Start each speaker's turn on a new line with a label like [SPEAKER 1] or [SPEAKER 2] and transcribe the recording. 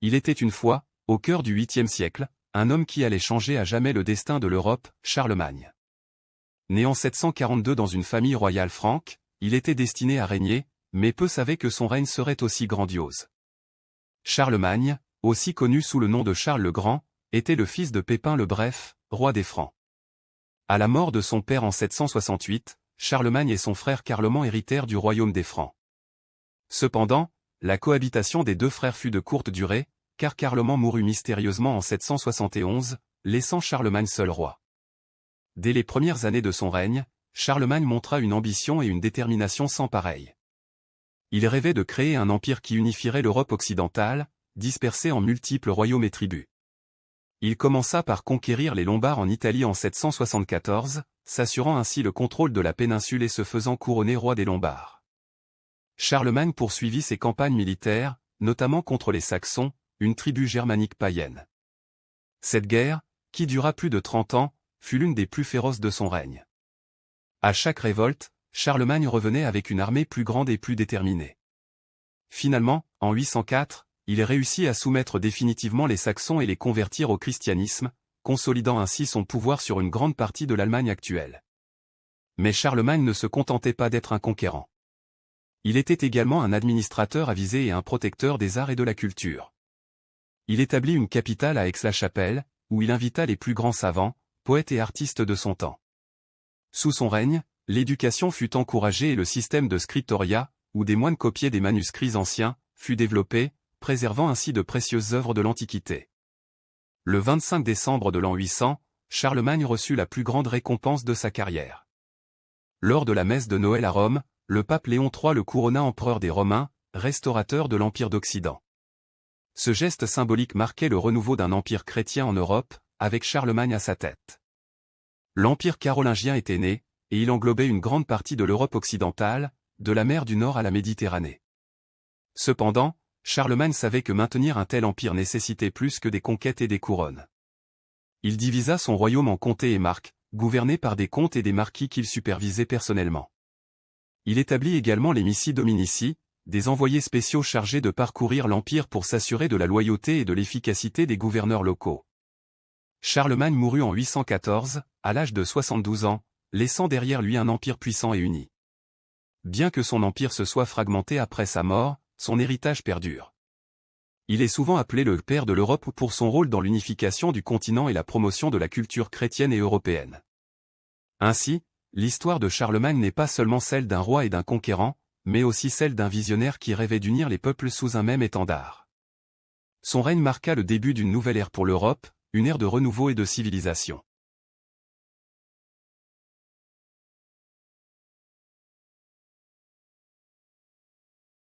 [SPEAKER 1] Il était une fois, au cœur du 8e siècle, un homme qui allait changer à jamais le destin de l'Europe, Charlemagne. Né en 742 dans une famille royale franque, il était destiné à régner, mais peu savaient que son règne serait aussi grandiose. Charlemagne, aussi connu sous le nom de Charles le Grand, était le fils de Pépin le Bref, roi des Francs. À la mort de son père en 768, Charlemagne et son frère Carloman héritèrent du royaume des Francs. Cependant, la cohabitation des deux frères fut de courte durée, car Carloman mourut mystérieusement en 771, laissant Charlemagne seul roi. Dès les premières années de son règne, Charlemagne montra une ambition et une détermination sans pareille. Il rêvait de créer un empire qui unifierait l'Europe occidentale, dispersée en multiples royaumes et tribus. Il commença par conquérir les Lombards en Italie en 774, s'assurant ainsi le contrôle de la péninsule et se faisant couronner roi des Lombards. Charlemagne poursuivit ses campagnes militaires, notamment contre les Saxons, une tribu germanique païenne. Cette guerre, qui dura plus de 30 ans, fut l'une des plus féroces de son règne. À chaque révolte, Charlemagne revenait avec une armée plus grande et plus déterminée. Finalement, en 804, il réussit à soumettre définitivement les Saxons et les convertir au christianisme, consolidant ainsi son pouvoir sur une grande partie de l'Allemagne actuelle. Mais Charlemagne ne se contentait pas d'être un conquérant. Il était également un administrateur avisé et un protecteur des arts et de la culture. Il établit une capitale à Aix-la-Chapelle, où il invita les plus grands savants, poètes et artistes de son temps. Sous son règne, l'éducation fut encouragée et le système de scriptoria, où des moines copiaient des manuscrits anciens, fut développé, préservant ainsi de précieuses œuvres de l'Antiquité. Le 25 décembre de l'an 800, Charlemagne reçut la plus grande récompense de sa carrière. Lors de la messe de Noël à Rome, le pape Léon III le couronna empereur des Romains, restaurateur de l'Empire d'Occident. Ce geste symbolique marquait le renouveau d'un empire chrétien en Europe, avec Charlemagne à sa tête. L'Empire carolingien était né, et il englobait une grande partie de l'Europe occidentale, de la mer du Nord à la Méditerranée. Cependant, Charlemagne savait que maintenir un tel empire nécessitait plus que des conquêtes et des couronnes. Il divisa son royaume en comtés et marques, gouvernés par des comtes et des marquis qu'il supervisait personnellement. Il établit également les missi dominici, des envoyés spéciaux chargés de parcourir l'empire pour s'assurer de la loyauté et de l'efficacité des gouverneurs locaux. Charlemagne mourut en 814, à l'âge de 72 ans, laissant derrière lui un empire puissant et uni. Bien que son empire se soit fragmenté après sa mort, son héritage perdure. Il est souvent appelé le père de l'Europe pour son rôle dans l'unification du continent et la promotion de la culture chrétienne et européenne. Ainsi, l'histoire de Charlemagne n'est pas seulement celle d'un roi et d'un conquérant, mais aussi celle d'un visionnaire qui rêvait d'unir les peuples sous un même étendard. Son règne marqua le début d'une nouvelle ère pour l'Europe, une ère de renouveau et de civilisation.